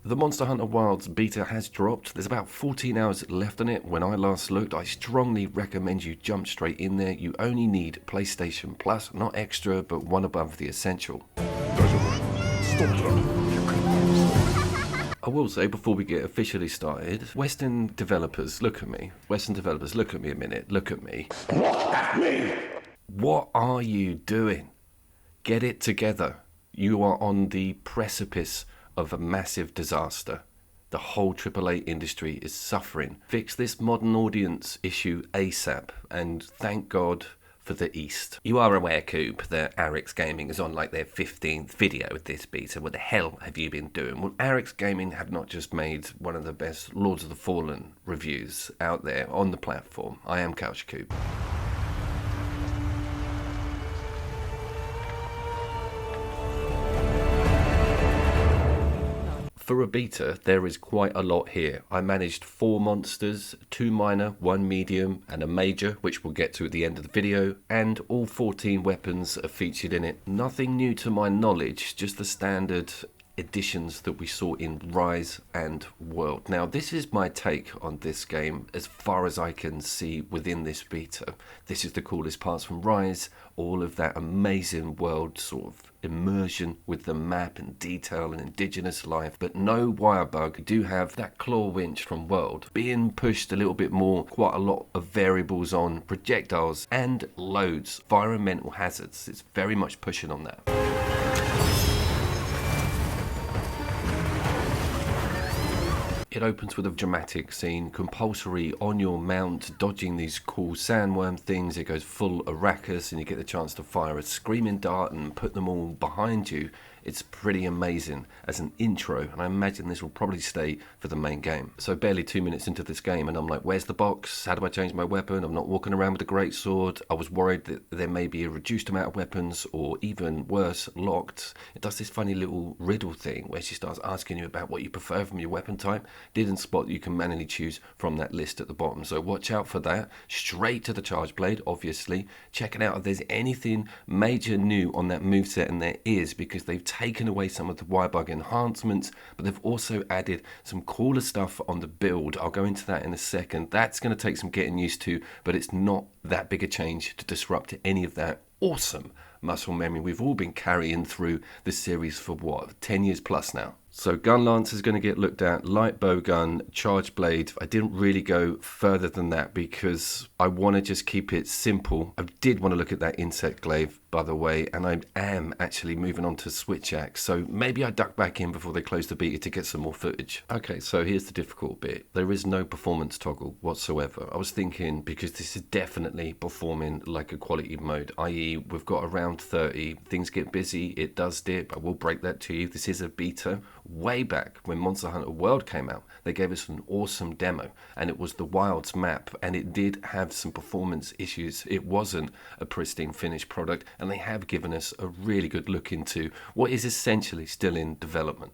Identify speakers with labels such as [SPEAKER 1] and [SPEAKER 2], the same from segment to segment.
[SPEAKER 1] The Monster Hunter Wilds beta has dropped. There's about 14 hours left on it. When I last looked, I strongly recommend you jump straight in there. You only need PlayStation Plus, not extra, but one above the essential. I will say, before we get officially started, Western developers, look at me. Western developers, look at me a minute. Look at me.
[SPEAKER 2] Look at me!
[SPEAKER 1] What are you doing? Get it together. You are on the precipice of a massive disaster. The whole AAA industry is suffering. Fix this modern audience issue ASAP, and thank God for the East. You are aware, Coop, that Arix Gaming is on like their 15th video with this beta. What the hell have you been doing? Well, Arix Gaming have not just made one of the best Lords of the Fallen reviews out there on the platform. I am Couch Coop. For a beta, there is quite a lot here. I managed 4 monsters, 2 minor, 1 medium, and a major, which we'll get to at the end of the video, and all 14 weapons are featured in it. Nothing new to my knowledge, just the standard additions that we saw in Rise and World. Now, this is my take on this game as far as I can see within this beta. This is the coolest parts from Rise, all of that amazing world sort of immersion with the map and detail and indigenous life, but no wirebug. Do have that claw winch from World being pushed a little bit more, quite a lot of variables on projectiles and loads environmental hazards. It's very much pushing on that. It opens with a dramatic scene, compulsory on your mount, dodging these cool sandworm things. It goes full Arrakis and you get the chance to fire a screaming dart and put them all behind you. It's pretty amazing as an intro, and I imagine this will probably stay for the main game. So barely 2 minutes into this game and I'm like, where's the box? How do I change my weapon? I'm not walking around with a greatsword. I was worried that there may be a reduced amount of weapons, or even worse, locked. It does this funny little riddle thing where she starts asking you about what you prefer from your weapon type. Didn't spot you can manually choose from that list at the bottom, so watch out for that. Straight to the charge blade, obviously. Checking out if there's anything major new on that moveset, and there is, because they've taken away some of the wirebug enhancements, but they've also added some cooler stuff on the build. I'll go into that in a second. That's going to take some getting used to, but it's not that big a change to disrupt any of that awesome muscle memory we've all been carrying through the series for what, 10 years plus now. So gun lance is going to get looked at, light bow gun, charge blade. I didn't really go further than that because I want to just keep it simple. I did want to look at that insect glaive, by the way, and I am actually moving on to switch axe. So maybe I duck back in before they close the beta to get some more footage. Okay, so here's the difficult bit. There is no performance toggle whatsoever. I was thinking, because this is definitely performing like a quality mode, i.e. we've got around 30. Things get busy, it does dip. I will break that to you. This is a beta. Way back when Monster Hunter World came out, they gave us an awesome demo, and it was the Wilds map, and it did have some performance issues. It wasn't a pristine finished product, and they have given us a really good look into what is essentially still in development.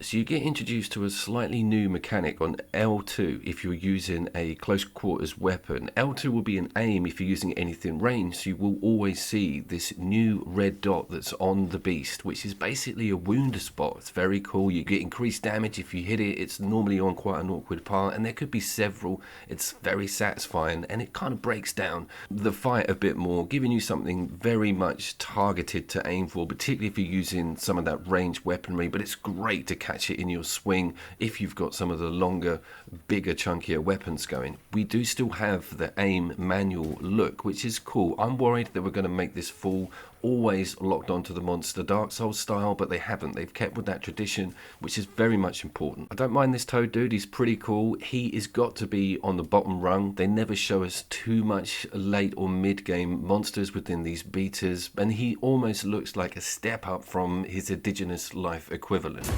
[SPEAKER 1] So you get introduced to a slightly new mechanic on L2 if you're using a close quarters weapon. L2 will be an aim if you're using anything ranged, so you will always see this new red dot that's on the beast, which is basically a wound spot. It's very cool. You get increased damage if you hit it. It's normally on quite an awkward part, and there could be several. It's very satisfying, and it kind of breaks down the fight a bit more, giving you something very much targeted to aim for, particularly if you're using some of that ranged weaponry. But it's great to catch it in your swing if you've got some of the longer, bigger, chunkier weapons going. We do still have the aim manual look, which is cool. I'm worried that we're going to make this full always locked onto the monster Dark Souls style, but they haven't. They've kept with that tradition, which is very much important. I don't mind this Toad dude. He's pretty cool. He has got to be on the bottom rung. They never show us too much late or mid-game monsters within these betas, and he almost looks like a step up from his indigenous life equivalent.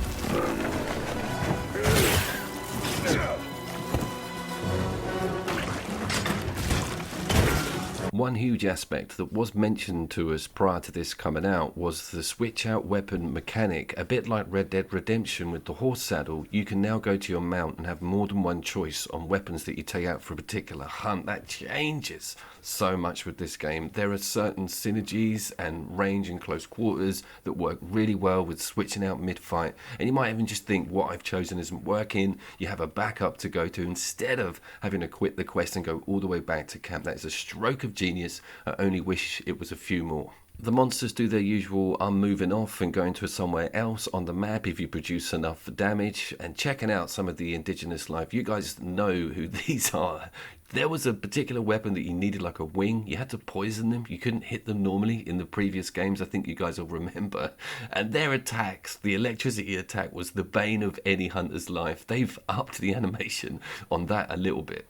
[SPEAKER 1] One huge aspect that was mentioned to us prior to this coming out was the switch out weapon mechanic. A bit like Red Dead Redemption with the horse saddle, you can now go to your mount and have more than one choice on weapons that you take out for a particular hunt. That changes so much with this game. There are certain synergies and range in close quarters that work really well with switching out mid-fight, and you might even just think what I've chosen isn't working. You have a backup to go to instead of having to quit the quest and go all the way back to camp. That is a stroke of genius. I only wish it was a few more. The monsters do their usual I'm moving off and going to somewhere else on the map if you produce enough damage, and checking out some of the indigenous life. You guys know who these are. There was a particular weapon that you needed like a wing. You had to poison them. You couldn't hit them normally in the previous games. I think you guys will remember. And their attacks, the electricity attack, was the bane of any hunter's life. They've upped the animation on that a little bit.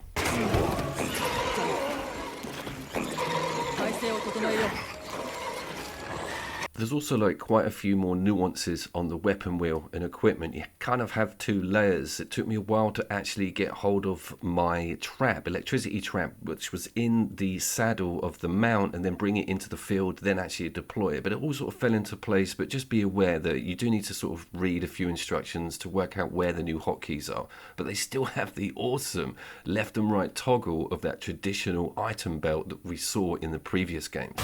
[SPEAKER 1] There's also like quite a few more nuances on the weapon wheel and equipment. You kind of have two layers. It took me a while to actually get hold of my trap, electricity trap, which was in the saddle of the mount, and then bring it into the field, then actually deploy it. But it all sort of fell into place. But just be aware that you do need to sort of read a few instructions to work out where the new hotkeys are. But they still have the awesome left and right toggle of that traditional item belt that we saw in the previous games.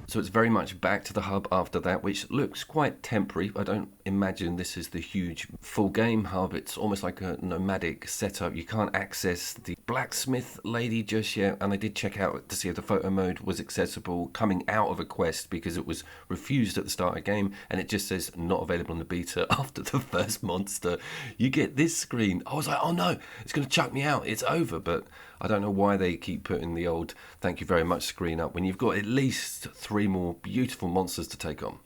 [SPEAKER 1] So it's very much back to the hub after that, which looks quite temporary. I don't imagine this is the huge full game hub. It's almost like a nomadic setup. You can't access the blacksmith lady just yet, and I did check out to see if the photo mode was accessible coming out of a quest, because it was refused at the start of the game, and it just says not available on the beta after the first monster. You get this screen. I was like, oh no, it's going to chuck me out. It's over. But I don't know why they keep putting the old thank you very much screen up when you've got at least 3 more beautiful monsters to take on.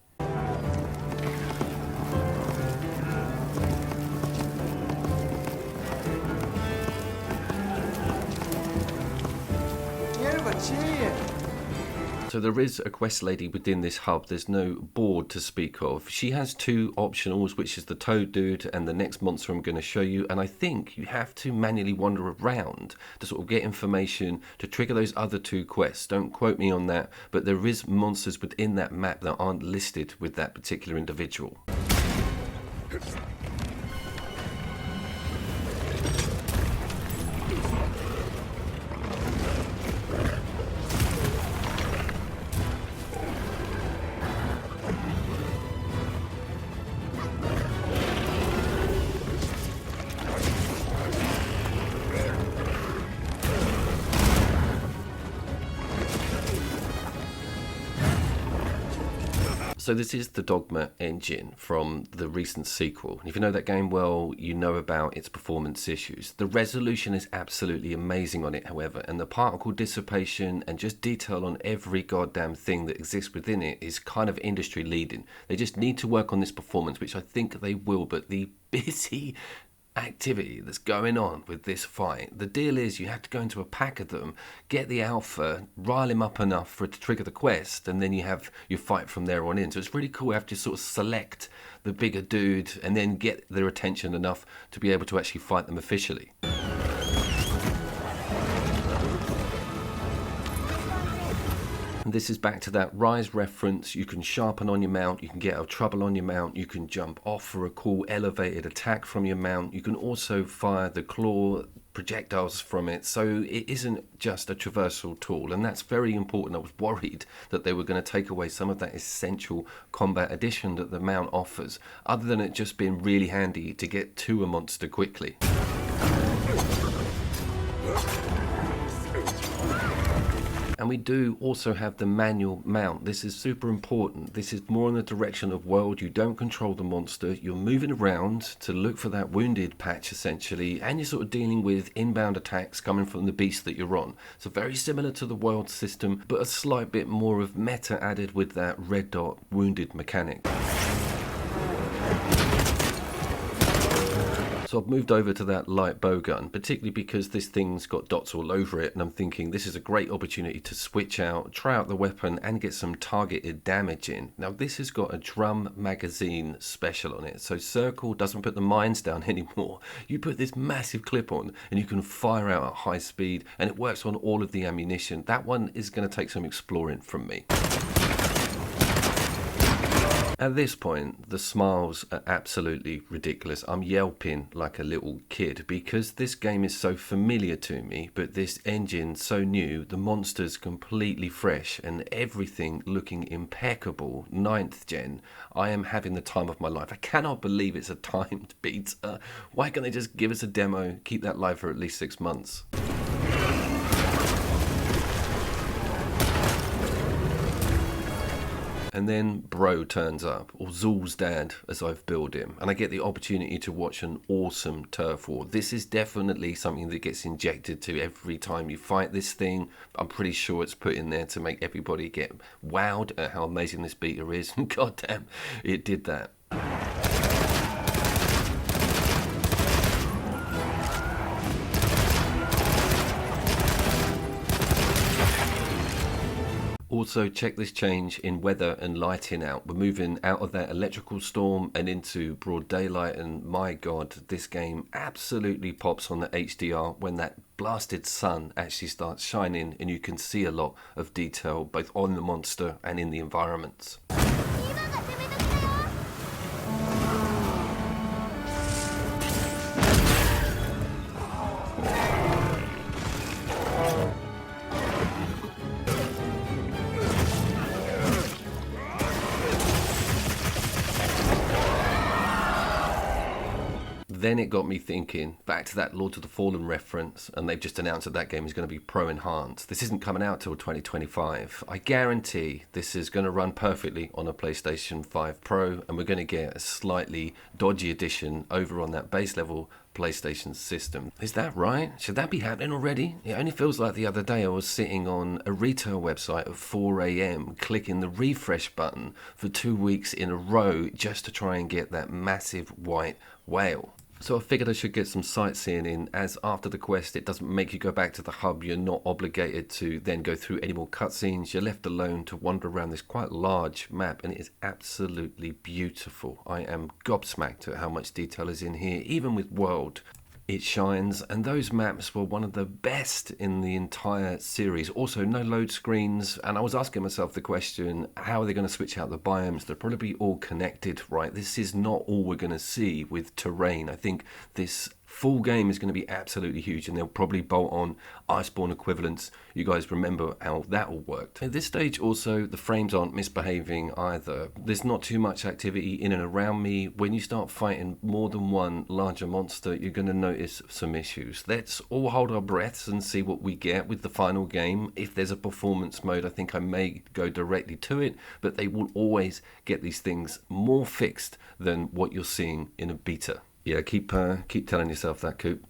[SPEAKER 1] So there is a quest lady within this hub. There's no board to speak of. She has 2 optionals, which is the toad dude and the next monster I'm going to show you. And I think you have to manually wander around to sort of get information to trigger those other 2 quests. Don't quote me on that, but there is monsters within that map that aren't listed with that particular individual. So this is the Dogma engine from the recent sequel. If you know that game well, you know about its performance issues. The resolution is absolutely amazing on it, however, and the particle dissipation and just detail on every goddamn thing that exists within it is kind of industry leading. They just need to work on this performance, which I think they will, but the busy activity that's going on with this fight, the deal is you have to go into a pack of them, get the alpha, rile him up enough for it to trigger the quest, and then you have your fight from there on in. So it's really cool. You have to sort of select the bigger dude and then get their attention enough to be able to actually fight them officially. And this is back to that Rise reference. You can sharpen on your mount, you can get out of trouble on your mount, you can jump off for a cool elevated attack from your mount, you can also fire the claw projectiles from it. So it isn't just a traversal tool, and that's very important. I was worried that they were going to take away some of that essential combat addition that the mount offers, other than it just being really handy to get to a monster quickly. And we do also have the manual mount. This is super important. This is more in the direction of world. You don't control the monster. You're moving around to look for that wounded patch, essentially, and you're sort of dealing with inbound attacks coming from the beast that you're on. So very similar to the world system, but a slight bit more of meta added with that red dot wounded mechanic. So I've moved over to that light bow gun, particularly because this thing's got dots all over it, and I'm thinking this is a great opportunity to switch out, try out the weapon, and get some targeted damage in. Now this has got a drum magazine special on it, so Circle doesn't put the mines down anymore. You put this massive clip on, and you can fire out at high speed, and it works on all of the ammunition. That one is going to take some exploring from me. At this point, the smiles are absolutely ridiculous. I'm yelping like a little kid because this game is so familiar to me, but this engine so new, the monsters completely fresh, and everything looking impeccable. 9th gen. I am having the time of my life. I cannot believe it's a timed beta. Why can't they just give us a demo, keep that live for at least 6 months? And then Bro turns up, or Zul's dad, as I've billed him, and I get the opportunity to watch an awesome turf war. This is definitely something that gets injected to every time you fight this thing. I'm pretty sure it's put in there to make everybody get wowed at how amazing this beta is, and goddamn, it did that. Also, check this change in weather and lighting out. We're moving out of that electrical storm and into broad daylight, and my god, this game absolutely pops on the HDR when that blasted sun actually starts shining and you can see a lot of detail both on the monster and in the environments. Then it got me thinking back to that Lord of the Fallen reference, and they've just announced that that game is going to be Pro Enhanced. This isn't coming out till 2025. I guarantee this is going to run perfectly on a PlayStation 5 Pro, and we're going to get a slightly dodgy edition over on that base level PlayStation system. Is that right? Should that be happening already? It only feels like the other day I was sitting on a retail website at 4 AM clicking the refresh button for 2 weeks in a row just to try and get that massive white whale. So I figured I should get some sightseeing in, as after the quest it doesn't make you go back to the hub. You're not obligated to then go through any more cutscenes. You're left alone to wander around this quite large map, and it is absolutely beautiful. I am gobsmacked at how much detail is in here, even with World. It shines, and those maps were one of the best in the entire series. Also, no load screens, and I was asking myself the question, how are they going to switch out the biomes? They'll probably be all connected, right? This is not all we're going to see with terrain. I think this full game is going to be absolutely huge, and they'll probably bolt on Iceborne equivalents. You guys remember how that all worked. At this stage also, the frames aren't misbehaving either. There's not too much activity in and around me. When you start fighting more than one larger monster, you're going to notice some issues. Let's all hold our breaths and see what we get with the final game. If there's a performance mode, I think I may go directly to it, but they will always get these things more fixed than what you're seeing in a beta. Yeah, keep telling yourself that, Coop.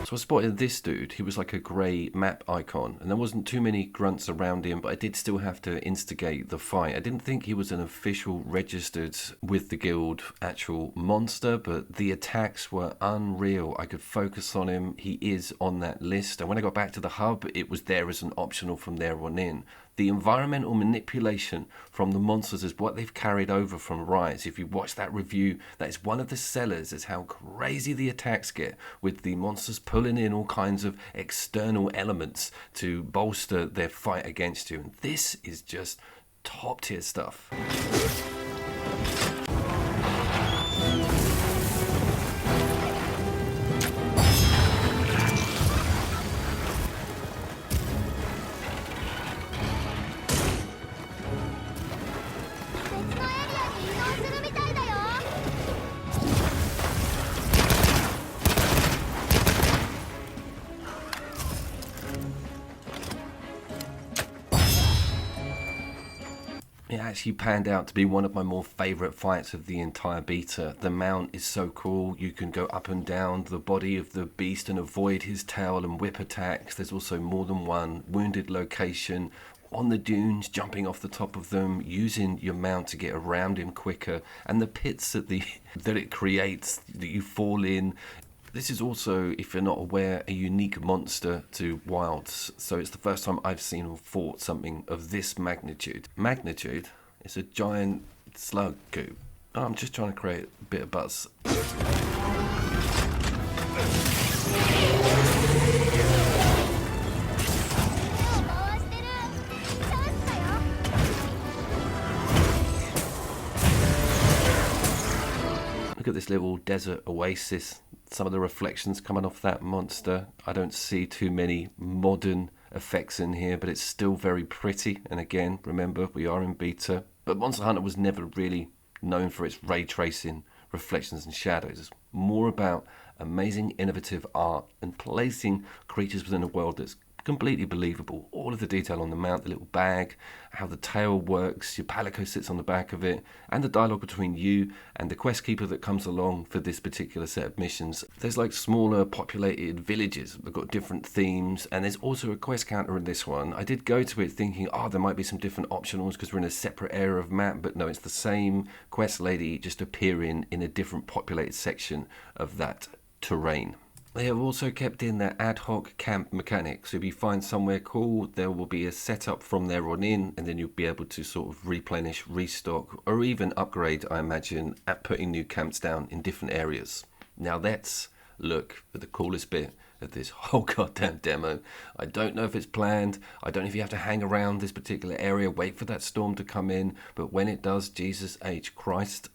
[SPEAKER 1] So I spotted this dude. He was like a grey map icon, and there wasn't too many grunts around him, but I did still have to instigate the fight. I didn't think he was an official registered with the guild actual monster, but the attacks were unreal. I could focus on him. He is on that list, and when I got back to the hub, it was there as an optional from there on in. The environmental manipulation from the monsters is what they've carried over from Rise. If you watch that review, that is one of the sellers, is how crazy the attacks get, with the monsters pulling in all kinds of external elements to bolster their fight against you. And this is just top tier stuff. actually panned out to be one of my more favourite fights of the entire beta. The mount is so cool. You can go up and down the body of the beast and avoid his tail and whip attacks. There's also more than one wounded location on the dunes, jumping off the top of them, using your mount to get around him quicker, and the pits that it creates that you fall in. This is also, if you're not aware, a unique monster to Wilds, so it's the first time I've seen or fought something of this magnitude. Magnitude? It's a giant slug goo. I'm just trying to create a bit of buzz. Look at this little desert oasis. Some of the reflections coming off that monster. I don't see too many modern effects in here, but it's still very pretty. And again, remember, we are in beta. But Monster Hunter was never really known for its ray tracing, reflections and shadows. It's more about amazing, innovative art and placing creatures within a world that's completely believable. All of the detail on the mount, the little bag, how the tail works, your palico sits on the back of it, and the dialogue between you and the quest keeper that comes along for this particular set of missions. There's like smaller populated villages. They've got different themes, and there's also a quest counter in this one. I did go to it thinking, there might be some different optionals because we're in a separate area of map, but no, it's the same quest lady just appearing in a different populated section of that terrain. They have also kept in their ad hoc camp mechanics. So if you find somewhere cool, there will be a setup from there on in, and then you'll be able to sort of replenish, restock, or even upgrade, I imagine, at putting new camps down in different areas. Now let's look at the coolest bit of this whole goddamn demo. I don't know if it's planned. I don't know if you have to hang around this particular area, wait for that storm to come in, but when it does, Jesus H. Christ.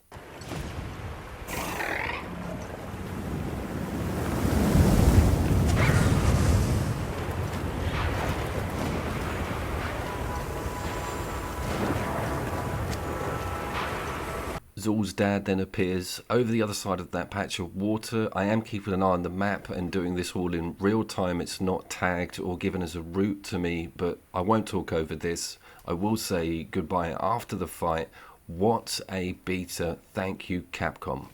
[SPEAKER 1] Zul's dad then appears over the other side of that patch of water. I am keeping an eye on the map and doing this all in real time. It's not tagged or given as a route to me, but I won't talk over this. I will say goodbye after the fight. What a beta. Thank you, Capcom.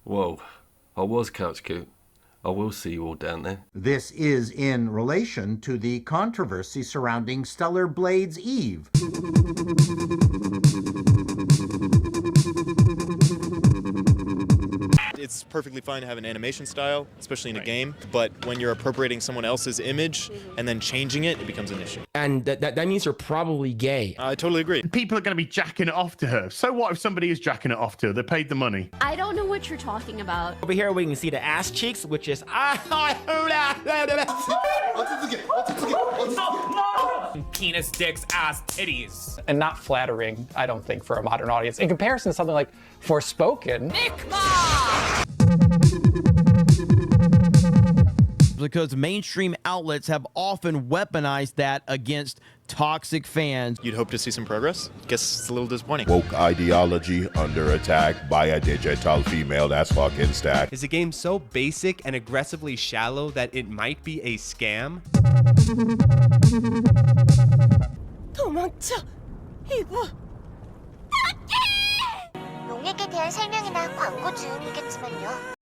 [SPEAKER 1] Whoa, I was Couch Cute. I will see you all down there.
[SPEAKER 2] This is in relation to the controversy surrounding Stellar Blades Eve.
[SPEAKER 3] It's perfectly fine to have an animation style, especially in a game, but when you're appropriating someone else's image and then changing it, it becomes an issue.
[SPEAKER 4] And that means you're probably gay.
[SPEAKER 3] I totally agree.
[SPEAKER 5] People are going to be jacking it off to her. So what if somebody is jacking it off to her? They paid the money.
[SPEAKER 6] I don't know what you're talking about.
[SPEAKER 4] Over here we can see the ass cheeks, which is
[SPEAKER 7] penis, dicks, ass, titties.
[SPEAKER 8] And not flattering, I don't think, for a modern audience. In comparison to something like Forspoken.
[SPEAKER 9] Because mainstream outlets have often weaponized that against toxic fans.
[SPEAKER 3] You'd hope to see some progress. Guess it's a little disappointing.
[SPEAKER 10] Woke ideology under attack by a digital female that's fucking stacked.
[SPEAKER 11] Is a game so basic and aggressively shallow that it might be a scam?
[SPEAKER 6] 도망쳐, 이브.
[SPEAKER 12] 농약에 대한 설명이나 광고 주문이겠지만요.